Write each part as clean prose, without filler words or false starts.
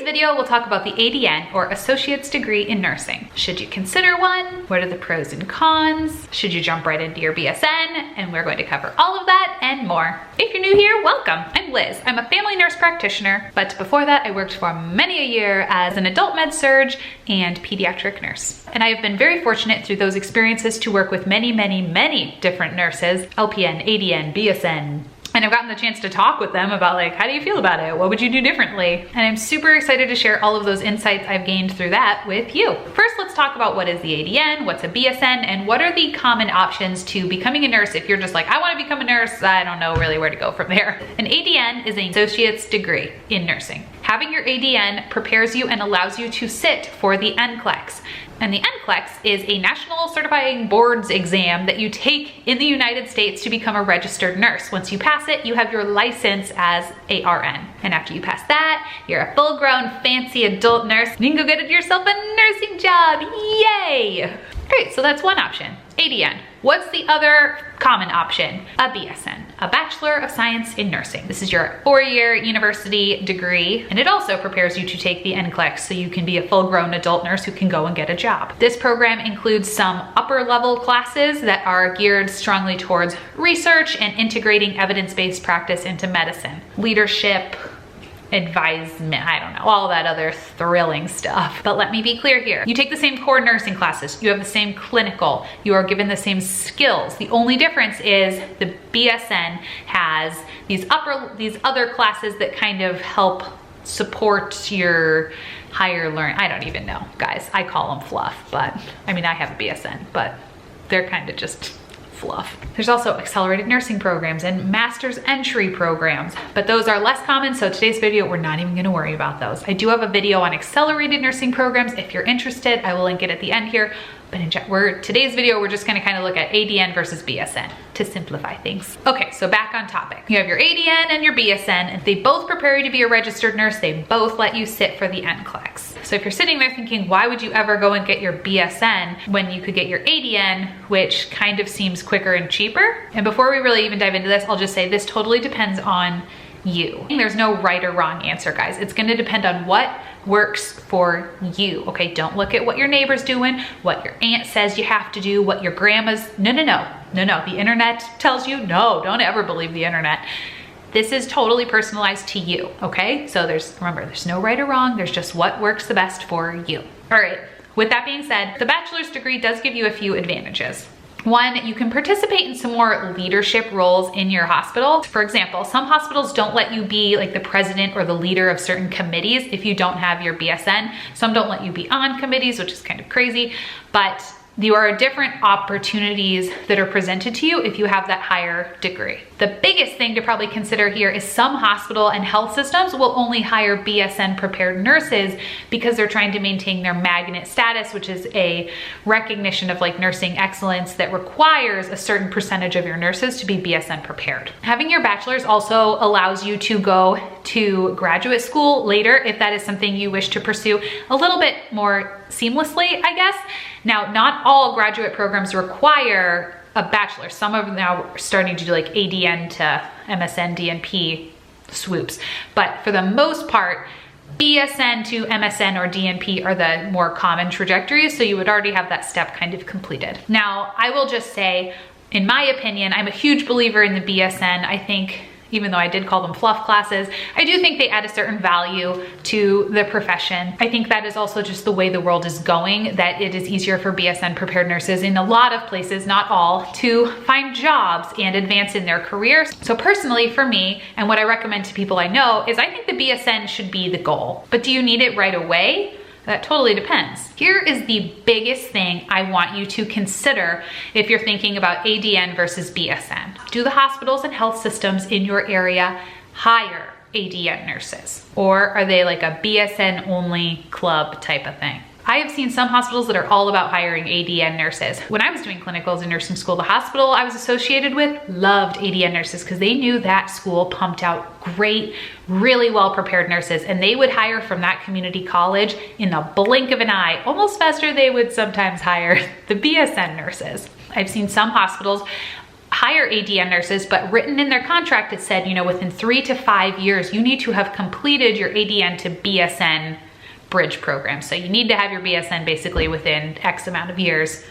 today's video, we'll talk about the ADN, or Associate's Degree in Nursing. Should you consider one? What are the pros and cons? Should you jump right into your BSN? And we're going to cover all of that and more. If you're new here, welcome. I'm Liz. I'm a family nurse practitioner, but before that, I worked for many a year as an adult med surg and pediatric nurse. And I have been very fortunate through those experiences to work with many different nurses, LPN, ADN, BSN, and I've gotten the chance to talk with them about like, how do you feel about it? What would you do differently? And I'm super excited to share all of those insights I've gained through that with you. First, let's talk about what is the ADN, what's a BSN, and what are the common options to becoming a nurse if you're just like, I want to become a nurse, I don't know really where to go from there. An ADN is an associate's degree in nursing. Having your ADN prepares you and allows you to sit for the NCLEX. And the NCLEX is a national certifying boards exam that you take in the United States to become a registered nurse. Once you pass it, you have your license as a RN. And after you pass that, you're a full-grown fancy adult nurse. You can go get yourself a nursing job, yay! Great, so that's one option, ADN. What's the other common option? A BSN, a Bachelor of Science in Nursing. This is your 4-year university degree, and it also prepares you to take the NCLEX so you can be a full-grown adult nurse who can go and get a job. This program includes some upper-level classes that are geared strongly towards research and integrating evidence-based practice into medicine. Leadership, advisement, I don't know, all that other thrilling stuff. But let me be clear here. You take the same core nursing classes, you have the same clinical, you are given the same skills. The only difference is the BSN has these other classes that kind of help support your higher learning. I don't even know, guys. I call them fluff, but I mean, I have a BSN, but they're kind of just fluff. There's also accelerated nursing programs and master's entry programs, but those are less common, so today's video, we're not even gonna worry about those. I do have a video on accelerated nursing programs. If you're interested, I will link it at the end here. But in today's video, we're just gonna kind of look at ADN versus BSN to simplify things. Okay, so back on topic. You have your ADN and your BSN, and they both prepare you to be a registered nurse. They both let you sit for the NCLEX. So if you're sitting there thinking, why would you ever go and get your BSN when you could get your ADN, which kind of seems quicker and cheaper? And before we really even dive into this, I'll just say this totally depends on you. There's no right or wrong answer, guys. It's gonna depend on what works for you, okay? Don't look at what your neighbor's doing, what your aunt says you have to do, what your grandma's, no. The internet tells you, no, don't ever believe the internet. This is totally personalized to you, okay? So remember, there's no right or wrong, there's just what works the best for you. All right, with that being said, the bachelor's degree does give you a few advantages. One, you can participate in some more leadership roles in your hospital. For example, some hospitals don't let you be like the president or the leader of certain committees if you don't have your BSN. Some don't let you be on committees, which is kind of crazy, but there are different opportunities that are presented to you if you have that higher degree. The biggest thing to probably consider here is some hospital and health systems will only hire BSN prepared nurses because they're trying to maintain their magnet status, which is a recognition of like nursing excellence that requires a certain percentage of your nurses to be BSN prepared. Having your bachelor's also allows you to go to graduate school later if that is something you wish to pursue a little bit more seamlessly, I guess. Now, not all graduate programs require a bachelor. Some of them now are starting to do like ADN to MSN, DNP swoops. But for the most part, BSN to MSN or DNP are the more common trajectories. So you would already have that step kind of completed. Now, I will just say, in my opinion, I'm a huge believer in the BSN. I think, even though I did call them fluff classes, I do think they add a certain value to the profession. I think that is also just the way the world is going, that it is easier for BSN prepared nurses in a lot of places, not all, to find jobs and advance in their careers. So personally for me, and what I recommend to people I know, is I think the BSN should be the goal. But do you need it right away? That totally depends. Here is the biggest thing I want you to consider if you're thinking about ADN versus BSN. Do the hospitals and health systems in your area hire ADN nurses? Or are they like a BSN only club type of thing? I have seen some hospitals that are all about hiring ADN nurses. When I was doing clinicals in nursing school, the hospital I was associated with loved ADN nurses because they knew that school pumped out great, really well-prepared nurses, and they would hire from that community college in the blink of an eye, almost faster they would sometimes hire the BSN nurses. I've seen some hospitals hire ADN nurses, but written in their contract, it said, you know, within 3 to 5 years, you need to have completed your ADN to BSN bridge program. So you need to have your BSN basically within X amount of years,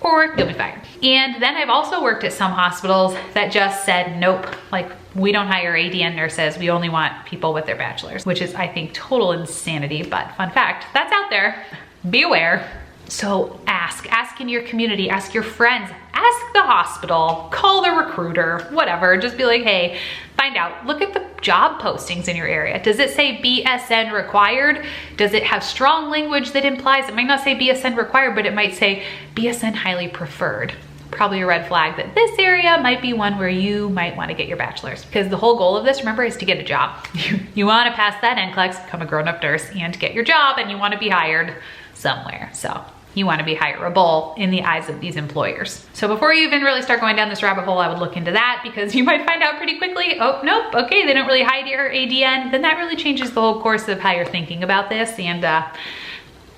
or you'll be fired. And then I've also worked at some hospitals that just said, nope, like we don't hire ADN nurses. We only want people with their bachelor's, which is, I think, total insanity. But fun fact, that's out there. Be aware. So ask in your community, ask your friends, ask the hospital, call the recruiter, whatever. Just be like, hey, find out, look at the job postings in your area. Does it say BSN required? Does it have strong language that implies, it might not say BSN required, but it might say BSN highly preferred. Probably a red flag that this area might be one where you might want to get your bachelor's, because the whole goal of this, remember, is to get a job. You want to pass that NCLEX, become a grown-up nurse, and get your job, and you want to be hired somewhere. So you want to be hireable in the eyes of these employers. So before you even really start going down this rabbit hole, I would look into that, because you might find out pretty quickly, oh, nope, okay, they don't really hire ADN. Then that really changes the whole course of how you're thinking about this, and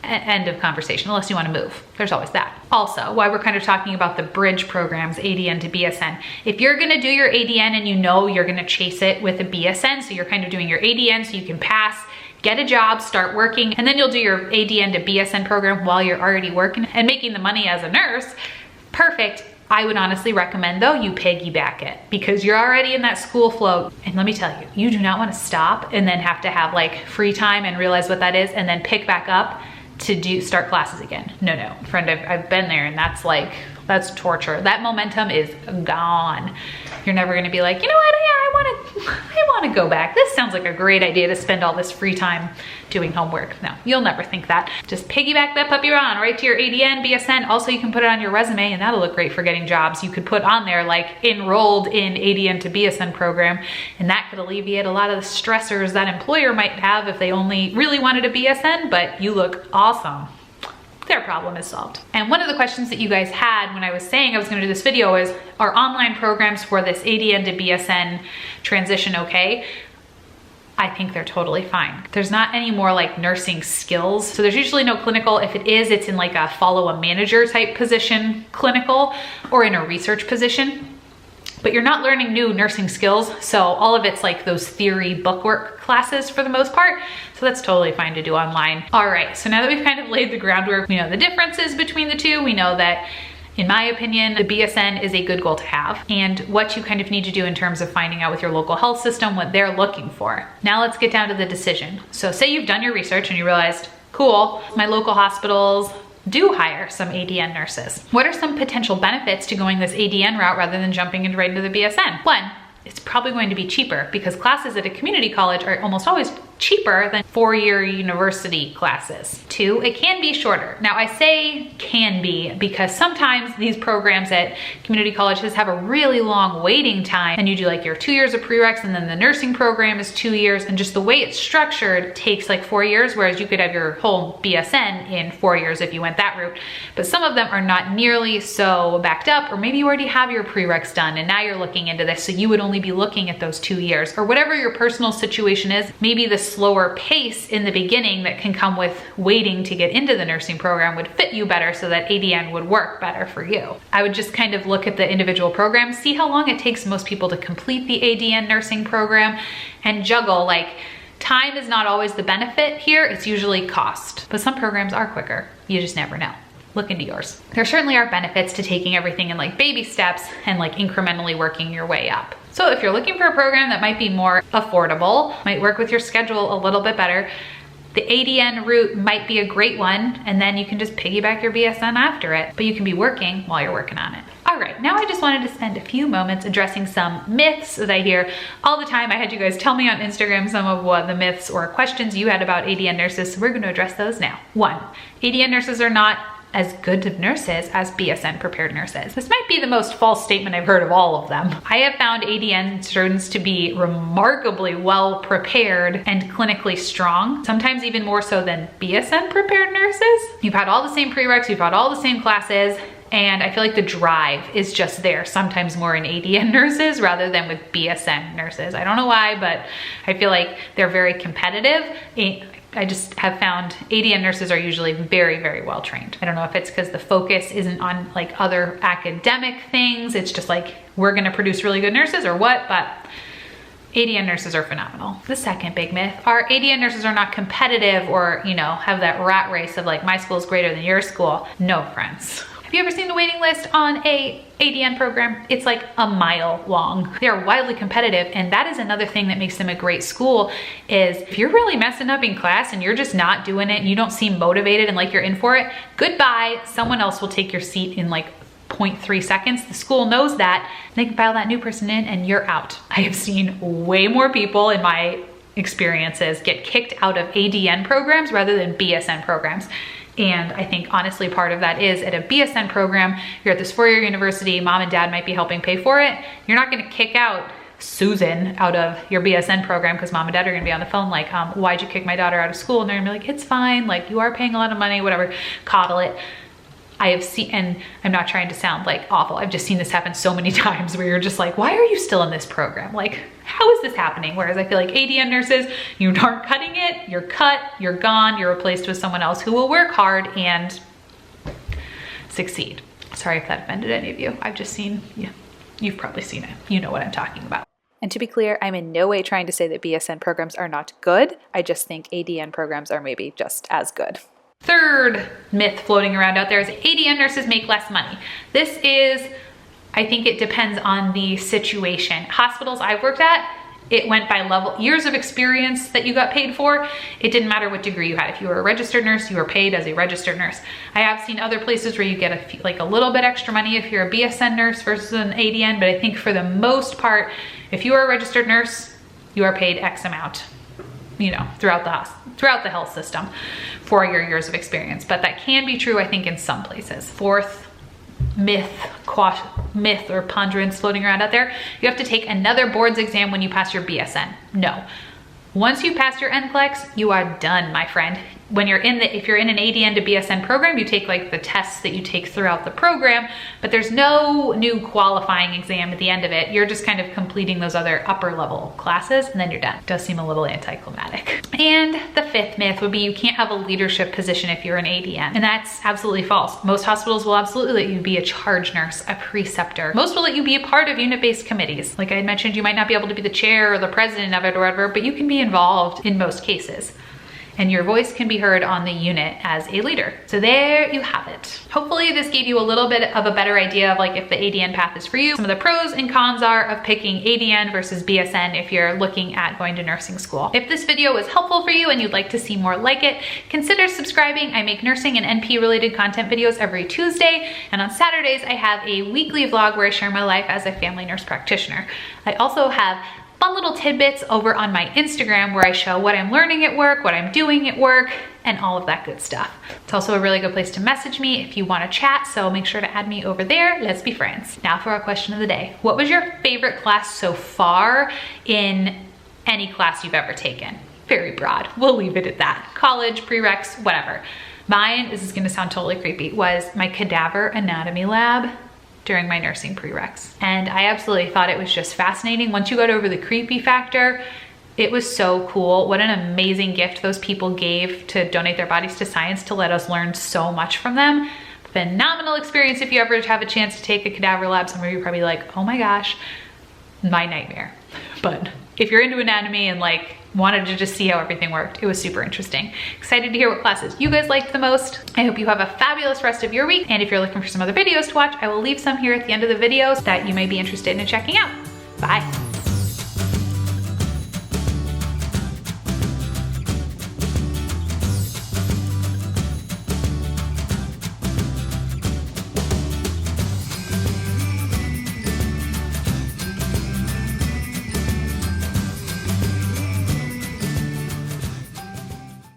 end of conversation, unless you want to move. There's always that. Also, while we're kind of talking about the bridge programs, ADN to BSN, if you're going to do your ADN and you know you're going to chase it with a BSN, so you're kind of doing your ADN so you can pass, get a job, start working, and then you'll do your ADN to BSN program while you're already working and making the money as a nurse, perfect. I would honestly recommend though, you piggyback it, because you're already in that school flow. And let me tell you, you do not want to stop and then have to have like free time and realize what that is and then pick back up to start classes again. No. Friend, I've been there, and that's torture. That momentum is gone. You're never gonna be like, you know what, yeah, I wanna go back. This sounds like a great idea to spend all this free time doing homework. No, you'll never think that. Just piggyback that puppy on right to your ADN, BSN. Also, you can put it on your resume, and that'll look great for getting jobs. You could put on there like enrolled in ADN to BSN program, and that could alleviate a lot of the stressors that employer might have if they only really wanted a BSN, but you look awesome. Their problem is solved. And one of the questions that you guys had when I was saying I was gonna do this video is, are online programs for this ADN to BSN transition okay? I think they're totally fine. There's not any more like nursing skills. So there's usually no clinical. If it is, it's in like a follow a manager type position, clinical, or in a research position. But you're not learning new nursing skills. So all of it's like those theory bookwork classes for the most part. So that's totally fine to do online. All right, so now that we've kind of laid the groundwork, we know the differences between the two. We know that, in my opinion, the BSN is a good goal to have, and what you kind of need to do in terms of finding out with your local health system what they're looking for. Now let's get down to the decision. So say you've done your research and you realized, cool, my local hospitals do hire some ADN nurses. What are some potential benefits to going this ADN route rather than jumping right into the BSN? One, it's probably going to be cheaper, because classes at a community college are almost always cheaper than four-year university classes. Two, it can be shorter. Now I say can be because sometimes these programs at community colleges have a really long waiting time, and you do like your 2 years of prereqs, and then the nursing program is 2 years, and just the way it's structured takes like 4 years, whereas you could have your whole BSN in 4 years if you went that route. But some of them are not nearly so backed up, or maybe you already have your prereqs done and now you're looking into this, so you would only be looking at those 2 years, or whatever your personal situation is. Maybe the slower pace in the beginning that can come with waiting to get into the nursing program would fit you better, so that ADN would work better for you. I would just kind of look at the individual programs, see how long it takes most people to complete the ADN nursing program, and juggle, like, time is not always the benefit here, it's usually cost. But some programs are quicker, you just never know. Look into yours. There certainly are benefits to taking everything in like baby steps and like incrementally working your way up. So if you're looking for a program that might be more affordable, might work with your schedule a little bit better, the ADN route might be a great one, and then you can just piggyback your BSN after it, but you can be working while you're working on it. All right, now I just wanted to spend a few moments addressing some myths that I hear all the time. I had you guys tell me on Instagram some of what the myths or questions you had about ADN nurses, so we're gonna address those now. One, ADN nurses are not as good of nurses as BSN prepared nurses. This might be the most false statement I've heard of all of them. I have found ADN students to be remarkably well prepared and clinically strong, sometimes even more so than BSN prepared nurses. You've had all the same prereqs, you've had all the same classes, and I feel like the drive is just there, sometimes more in ADN nurses rather than with BSN nurses. I don't know why, but I feel like they're very competitive. I just have found ADN nurses are usually very, very well trained. I don't know if it's because the focus isn't on like other academic things. It's just like we're gonna produce really good nurses or what, but ADN nurses are phenomenal. The second big myth, our ADN nurses are not competitive or, you know, have that rat race of like, my school is greater than your school. No, friends. Have you ever seen the waiting list on a ADN program? It's like a mile long. They are wildly competitive, and that is another thing that makes them a great school is if you're really messing up in class and you're just not doing it and you don't seem motivated and like you're in for it, goodbye. Someone else will take your seat in like 0.3 seconds. The school knows that. They can file that new person in and you're out. I have seen way more people in my experiences get kicked out of ADN programs rather than BSN programs. And I think honestly part of that is at a BSN program, you're at this four-year university, mom and dad might be helping pay for it. You're not gonna kick out Susan out of your BSN program because mom and dad are gonna be on the phone like, why'd you kick my daughter out of school? And they're gonna be like, it's fine, like you are paying a lot of money, whatever, coddle it. I have seen, and I'm not trying to sound like awful, I've just seen this happen so many times where you're just like, why are you still in this program? Like, how is this happening? Whereas I feel like ADN nurses, you aren't cutting it, you're cut, you're gone, you're replaced with someone else who will work hard and succeed. Sorry if that offended any of you. I've just seen, yeah, you've probably seen it. You know what I'm talking about. And to be clear, I'm in no way trying to say that BSN programs are not good. I just think ADN programs are maybe just as good. Third myth floating around out there is ADN nurses make less money. This is, I think it depends on the situation. Hospitals I've worked at, it went by level, years of experience that you got paid for. It didn't matter what degree you had. If you were a registered nurse, you were paid as a registered nurse. I have seen other places where you get like a little bit extra money if you're a BSN nurse versus an ADN, but I think for the most part, if you are a registered nurse, you are paid X amount, you know, throughout the health system for your years of experience. But that can be true, I think, in some places. Fourth myth or ponderance floating around out there, you have to take another boards exam when you pass your BSN. No. Once you pass your NCLEX, you are done, my friend. When you're if you're in an ADN to BSN program, you take like the tests that you take throughout the program, but there's no new qualifying exam at the end of it. You're just kind of completing those other upper level classes and then you're done. It does seem a little anticlimactic. And the fifth myth would be you can't have a leadership position if you're an ADN. And that's absolutely false. Most hospitals will absolutely let you be a charge nurse, a preceptor. Most will let you be a part of unit-based committees. Like I mentioned, you might not be able to be the chair or the president of it or whatever, but you can be involved in most cases. And your voice can be heard on the unit as a leader. So there you have it. Hopefully this gave you a little bit of a better idea of like if the ADN path is for you. Some of the pros and cons are of picking ADN versus BSN if you're looking at going to nursing school. If this video was helpful for you and you'd like to see more like it, consider subscribing. I make nursing and NP related content videos every Tuesday. And on Saturdays, I have a weekly vlog where I share my life as a family nurse practitioner. I also have fun little tidbits over on my Instagram where I show what I'm learning at work, what I'm doing at work, and all of that good stuff. It's also a really good place to message me if you want to chat, so make sure to add me over there. Let's be friends. Now for our question of the day. What was your favorite class so far in any class you've ever taken? Very broad. We'll leave it at that. College, prereqs, whatever. Mine, this is gonna sound totally creepy, was my cadaver anatomy lab during my nursing prereqs. And I absolutely thought it was just fascinating. Once you got over the creepy factor, it was so cool. What an amazing gift those people gave to donate their bodies to science to let us learn so much from them. Phenomenal experience if you ever have a chance to take a cadaver lab. Some of you are probably like, oh my gosh, my nightmare. But if you're into anatomy and like wanted to just see how everything worked, it was super interesting. Excited to hear what classes you guys liked the most. I hope you have a fabulous rest of your week. And if you're looking for some other videos to watch, I will leave some here at the end of the videos that you may be interested in checking out. Bye.